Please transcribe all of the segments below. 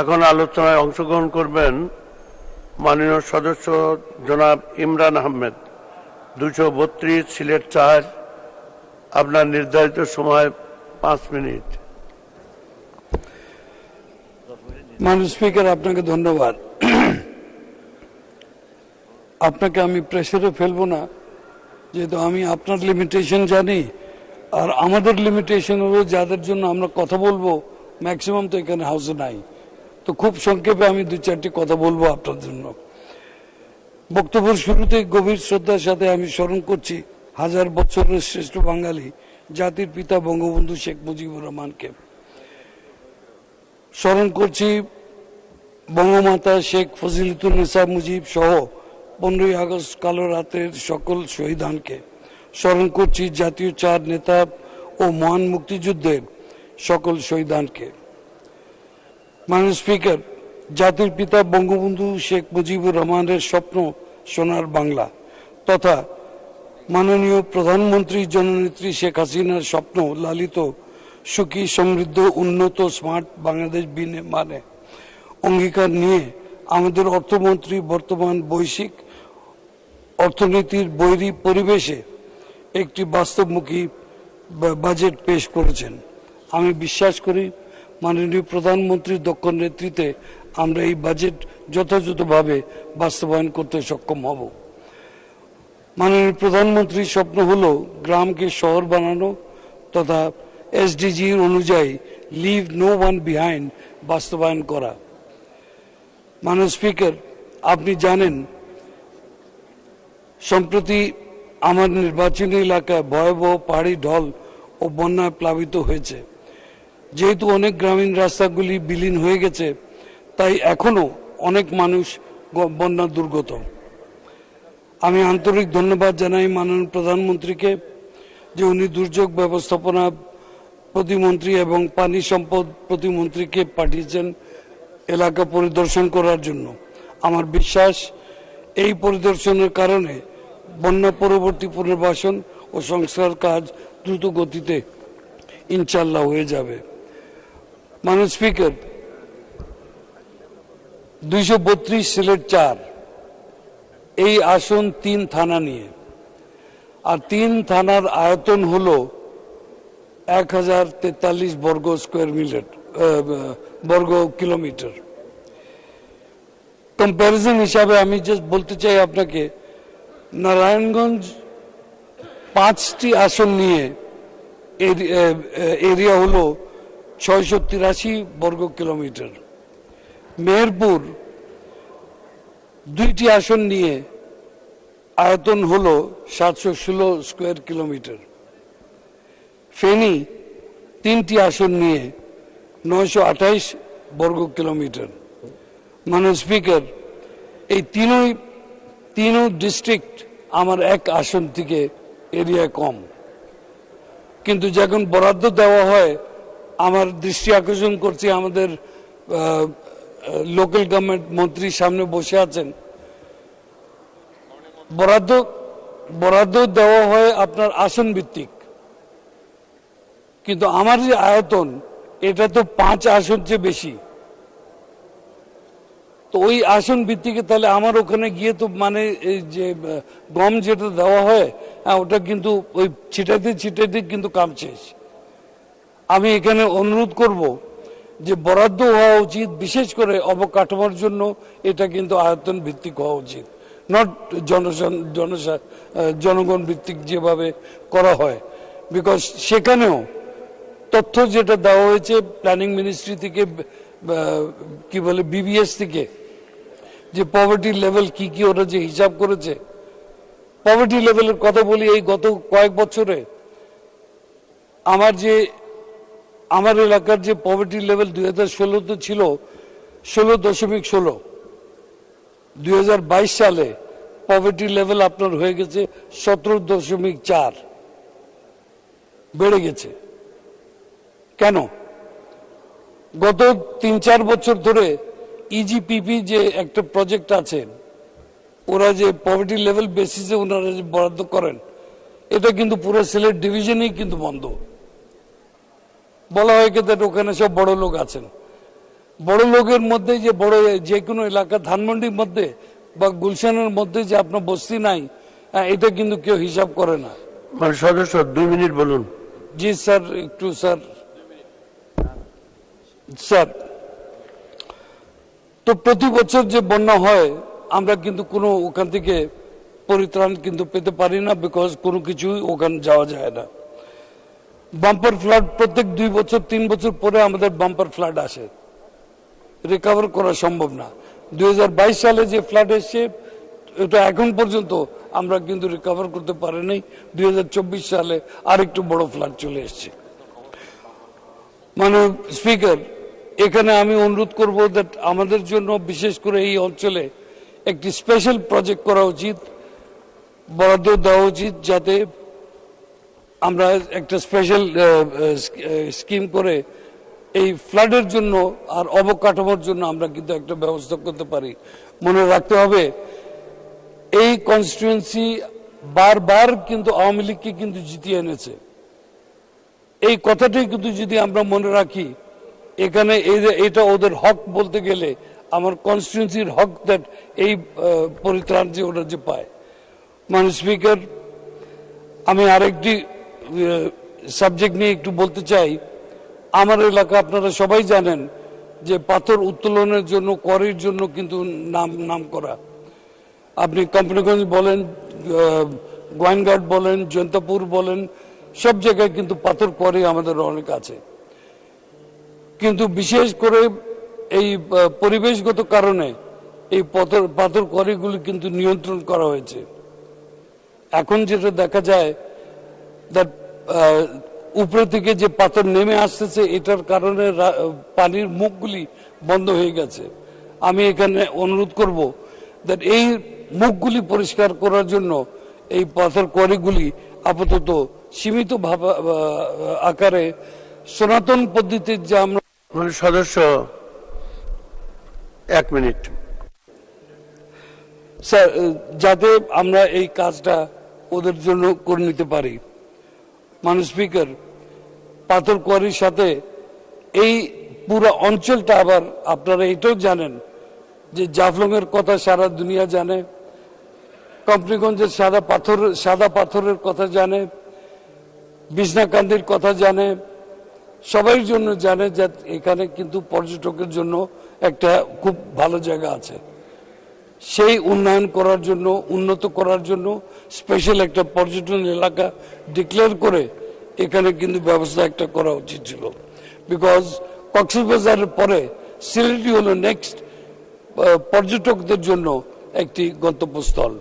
এখন আলোচনায় অংশগ্রহণ করবেন মাননীয় সদস্য জনাব ইমরান আহমেদ, 232 সিলেট 4। আপনার নির্ধারিত সময় 5 মিনিট। মাননীয় স্পিকার, আপনাকে ধন্যবাদ। আপনাকে আমি প্রেসারে ফেলবো না, যেহেতু আমি আপনার লিমিটেশন জানি, আর আমাদের লিমিটেশন হলো যাদের জন্য আমরা কথা বলবো ম্যাক্সিমাম তো এখানে হাউসে নাই। তো খুব সংক্ষেপে আমি 2-4টি কথা বলবো আপনার জন্য। বক্তব্যের শুরুতে গভীর শ্রদ্ধার সাথে আমি স্মরণ করছি হাজার বছরের শ্রেষ্ঠ বাঙালি জাতির পিতা বঙ্গবন্ধু শেখ মুজিবুর রহমানকে। স্মরণ করছি বঙ্গমাতা শেখ ফজিলাতুন্নেসা মুজিব সহ 15ই আগস্ট কালো রাতের সকল শহীদানকে। স্মরণ করছি জাতীয় 4 নেতা ও মহান মুক্তিযুদ্ধের সকল শহীদানকে। মাননীয় স্পিকার, জাতির পিতা বঙ্গবন্ধু শেখ মুজিবুর রহমানের স্বপ্ন সোনার বাংলা তথা মাননীয় প্রধানমন্ত্রী জননেত্রী শেখ হাসিনার স্বপ্ন লালিত সুখী সমৃদ্ধ উন্নত স্মার্ট বাংলাদেশ বিনির্মাণে অঙ্গীকার নিয়ে আমাদের অর্থমন্ত্রী বর্তমান বৈশ্বিক অর্থনীতির বৈরী পরিবেশে একটি বাস্তবমুখী বাজেট পেশ করেছেন। আমি বিশ্বাস করি মাননীয় প্রধানমন্ত্রীর দক্ষ নেতৃত্বে আমরা এই বাজেট যথাযথভাবে বাস্তবায়ন করতে সক্ষম হব। মাননীয় প্রধানমন্ত্রীর স্বপ্ন হলো গ্রামকে শহর বানানো তথা এসডিজি অনুযায়ী লিভ নো ওয়ান বিহাইন্ড বাস্তবায়ন করা। মাননীয় স্পিকার, আপনি জানেন সম্প্রতি আমার নির্বাচনী এলাকায় ভয়াবহ পাহাড়ি ঢল ও বন্যায় প্লাবিত হয়েছে। যেহেতু অনেক গ্রামীণ রাস্তাগুলি বিলীন হয়ে গেছে, তাই এখনো অনেক মানুষ বন্যা দুর্গত। আমি আন্তরিক ধন্যবাদ জানাই মাননীয় প্রধানমন্ত্রীকে যে উনি দুর্যোগ ব্যবস্থাপনা প্রতিমন্ত্রী এবং পানি সম্পদ প্রতিমন্ত্রীকে পাঠিয়েছেন এলাকা পরিদর্শন করার জন্য। আমার বিশ্বাস এই পরিদর্শনের কারণে বন্যা পরবর্তী পুনর্বাসন ও সংস্কার কাজ দ্রুত গতিতে ইনশাল্লাহ হয়ে যাবে। মাননীয় স্পিকার, 232 সিলেট 4 এই আসন 3 থানা নিয়ে, আর 3 থানার আয়তন হলো 1043 বর্গ কিলোমিটার। কম্প্যারিজন হিসাবে আমি জাস্ট বলতে চাই আপনাকে, নারায়ণগঞ্জ 5টি আসন নিয়ে এরিয়া হলো 683 বর্গ কিলোমিটার। মেহেরপুর 2টি আসন নিয়ে আয়তন হলো 716 স্কোয়ার কিলোমিটার। ফেনী 3টি আসন নিয়ে 928 বর্গ কিলোমিটার। মাননীয় স্পিকার, এই তিনও ডিস্ট্রিক্ট আমার এক আসন থেকে এরিয়া কম, কিন্তু যখন বরাদ্দ দেওয়া হয় আমার দৃষ্টি আকর্ষণ করছি আমাদের লোকাল গভর্নমেন্ট মন্ত্রী সামনে বসে আছেন, বরাদ্দ দেওয়া হয় আপনার আসন ভিত্তিক, কিন্তু আমার যে আয়তন এটা তো 5 আসন চেয়ে বেশি। তো ওই আসন ভিত্তিকে তাহলে আমার ওখানে গিয়ে তো মানে এই যে গম যেটা দেওয়া হয়, হ্যাঁ, ওটা কিন্তু ওই ছিটাতে কিন্তু কাম শেষ। আমি এখানে অনুরোধ করব যে বরাদ্দ হওয়া উচিত, বিশেষ করে অবকাঠামোর জন্য এটা কিন্তু আয়তন ভিত্তিক হওয়া উচিত, নট জনগণ ভিত্তিক যেভাবে করা হয়। বিকজ সেখানেও তথ্য যেটা দেওয়া হয়েছে প্ল্যানিং মিনিস্ট্রি থেকে, কি বলে বিবিএস থেকে, যে পভার্টি লেভেল কি কি ওরা যে হিসাব করেছে, পভার্টি লেভেলের কথা বলি, এই গত কয়েক বছরে আমার এলাকার যে পভার্টি লেভেল 2016-তে ছিল 16.16, 2022 সালে পভার্টি লেভেল আপনার হয়ে গেছে 17.4, বেড়ে গেছে। কেন? গত 3-4 বছর ধরে ইজিপিপি যে একটা প্রজেক্ট আছে, ওরা যে পভার্টি লেভেল বেসিসে ওনারা যে বরাদ্দ করেন, এটা কিন্তু পুরো সিলেট ডিভিশনেই কিন্তু বন্ধ। বলা হয় কি ওখানে সব বড় লোক আছেন। বড় লোকের মধ্যে যে বড় যে কোনো এলাকা ধানমন্ডির মধ্যে বা গুলশানের মধ্যে যে আপনার বস্তি নাই, এটা কিন্তু কেউ হিসাব করে না। মানে সদস্য 2 মিনিট বলুন। জি স্যার, একটু স্যার। স্যার, তো প্রতি বছর যে বন্যা হয় আমরা কিন্তু কোনো ওখান থেকে পরিত্রাণ কিন্তু পেতে পারি না, বিকজ কোনো কিছুই ওখানে যাওয়া যায় না। বাম্পার ফ্লাড প্রত্যেক 2 বছর 3 বছর পরে আমাদের বাম্পার ফ্লাড আসে, রিকভার করা সম্ভব না। 2022 সালে যে ফ্লাড এসছে এটা এখন পর্যন্ত আমরা কিন্তু রিকভার করতে পারিনি। 2024 সালে আরেকটু বড় ফ্লাড চলে এসছে। মানে স্পিকার, এখানে আমি অনুরোধ করব দ্যাট আমাদের জন্য বিশেষ করে এই অঞ্চলে একটি স্পেশাল প্রজেক্ট করা উচিত, বরাদ্দ দেওয়া উচিত, যাতে আমরা একটা স্পেশাল স্কিম করে এই ফ্লাডের জন্য আর অবকাঠামোর জন্য আমরা কিন্তু একটা ব্যবস্থা করতে পারি। মনে রাখতে হবে এই কনস্টিটুয়েন্সি বারবার কিন্তু আওয়ামী লীগকে কিন্তু জিতিয়ে এনেছে। এই কথাটাই কিন্তু যদি আমরা মনে রাখি, এখানে এটা ওদের হক বলতে গেলে আমার কনস্টিটুয়েন্সির হক, দ্যাট এই পরিত্রাণ যে ওরা যে পায়। মানে স্পিকার, আমি আরেকটি সাবজেক্ট নিয়ে একটু বলতে চাই। আমার এলাকা আপনারা সবাই জানেন যে পাথর উত্তোলনের জন্য, কোয়ারির জন্য কিন্তু নাম করা। আপনি কোম্পানিগঞ্জ বলেন, গোয়েনঘাট বলেন, জয়ন্তপুর বলেন, সব জায়গায় কিন্তু পাথর কোয়ারি আমাদের অনেক আছে। কিন্তু বিশেষ করে এই পরিবেশগত কারণে এই পাথর কোয়ারিগুলি কিন্তু নিয়ন্ত্রণ করা হয়েছে। এখন যেটা দেখা যায়, উপরে থেকে যে পাথর নেমে আসতেছে, এটার কারণে পানির মুখগুলি বন্ধ হয়ে গেছে। আমি এখানে অনুরোধ করব দ্যাট এই মুখগুলি পরিষ্কার করার জন্য এই পাথর কোয়ারিগুলি আপাতত সীমিত আকারে সনাতন পদ্ধতির যে আমরা সদস্য 1 মিনিট। স্যার, যাতে আমরা এই কাজটা ওদের জন্য করে নিতে পারি। মানুষ স্পিকার, পাথর কোয়ারির সাথে এই পুরো অঞ্চলটা, আবার আপনারা এটাও জানেন যে জাফলং এর কথা সারা দুনিয়া জানে, কোম্পানিগঞ্জের সাদা পাথরের কথা জানে, বিছনাকান্দির কথা জানে, সবাই জন্য জানে যে এখানে কিন্তু পর্যটকের জন্য একটা খুব ভালো জায়গা আছে। সেই উন্নয়ন করার জন্য, উন্নত করার জন্য স্পেশাল একটা পর্যটন এলাকা ডিক্লেয়ার করে এখানে কিন্তু ব্যবস্থা একটা করা উচিত ছিল। বিকজ কক্সবাজারের পরে সিলেটই হলো নেক্সট পর্যটকদের জন্য একটি গন্তব্যস্থল।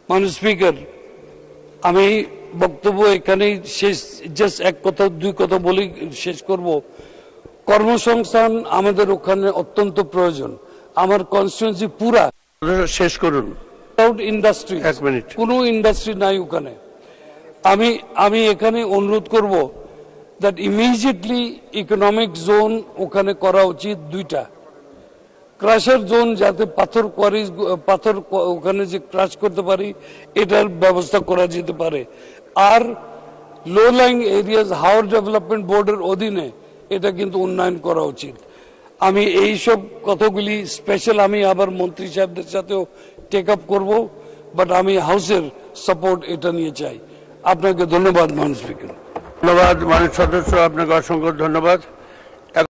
মাননীয় স্পিকার, আমি বক্তব্য এখানেই শেষ, জাস্ট এক কথা 2 কথা বলেই শেষ করব। কর্মসংস্থান আমাদের ওখানে অত্যন্ত প্রয়োজন। আমার কনস্টিটুয়েন্সি পুরা শেষ করুন। Industry, 1 minute. কোনো ইন্ডাস্ট্রি নাই ওখানে। আমি এখানে অনুরোধ করব দ্যাট ইমিডিয়েটলি ইকোনমিক জোন ওখানে করা উচিত 2টা। ক্রাশার জোন, যাতে পাথর ওখানে যে ক্রাশ করতে পারি এটার ব্যবস্থা করা যেতে পারে। আর লো লাইং এরিয়াজ হাওর ডেভেলপমেন্ট বোর্ডের অধীনে এটা কিন্তু উন্নয়ন করা উচিত। আমি এইসব কথাগুলি স্পেশাল আমি আবার মন্ত্রী সাহেবদের সাথেও টেক আপ করবো, বাট আমি হাউসের সাপোর্ট এটা নিয়ে চাই। আপনাকে ধন্যবাদ মাননীয় স্পিকার। ধন্যবাদ মাননীয় সদস্য, আপনাকে অসংখ্য ধন্যবাদ।